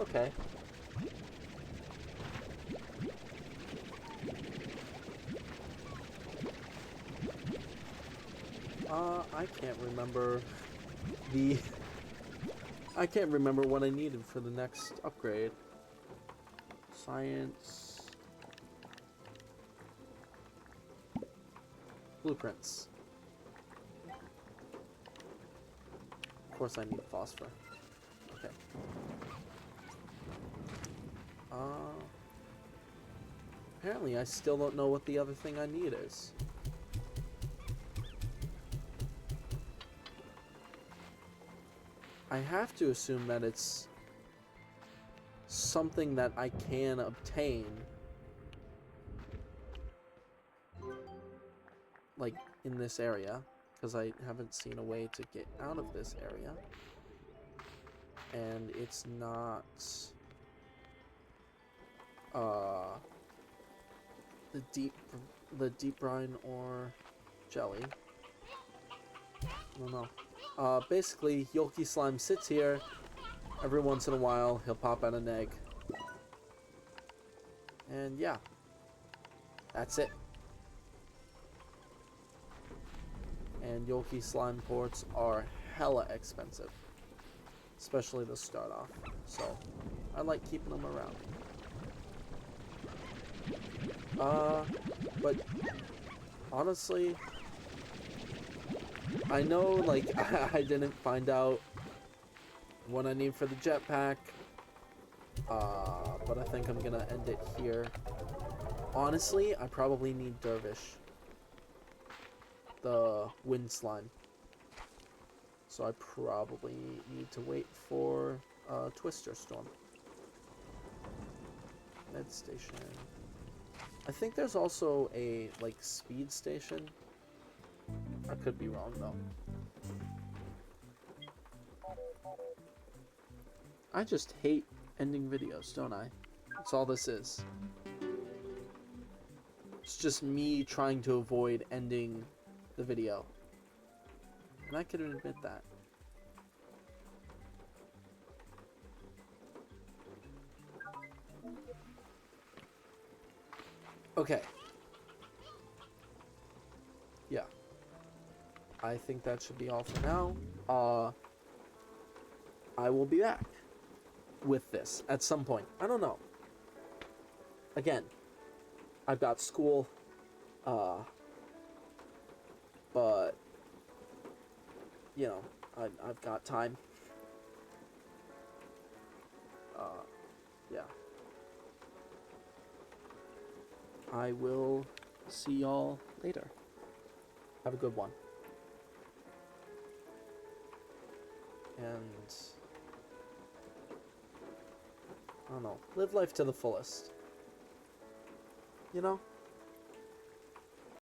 [SPEAKER 1] Okay. I can't remember the... I can't remember what I needed for the next upgrade. Science... Blueprints. Of course I need phosphor. Okay. Apparently I still don't know what the other thing I need is. I have to assume that it's something that I can obtain, like, in this area, because I haven't seen a way to get out of this area. And it's not, the deep brine or jelly. I don't know. Basically, Yoki Slime sits here. Every once in a while, he'll pop out an egg. And yeah, that's it. And Yoki Slime ports are hella expensive, especially to start off. So I like keeping them around. But honestly, I know, like, I didn't find out what I need for the jetpack, but I think I'm gonna end it here. Honestly, I probably need Dervish, the wind slime. So I probably need to wait for Twister Storm. Med station. I think there's also a, like, speed station. I could be wrong, though. I just hate ending videos, don't I? That's all this is. It's just me trying to avoid ending the video. And I can admit that. Okay. Yeah. I think that should be all for now. I will be back with this at some point. I don't know. Again, I've got school, but, you know, I've got time. Yeah. I will see y'all later. Have a good one. And I don't know, live life to the fullest. You know?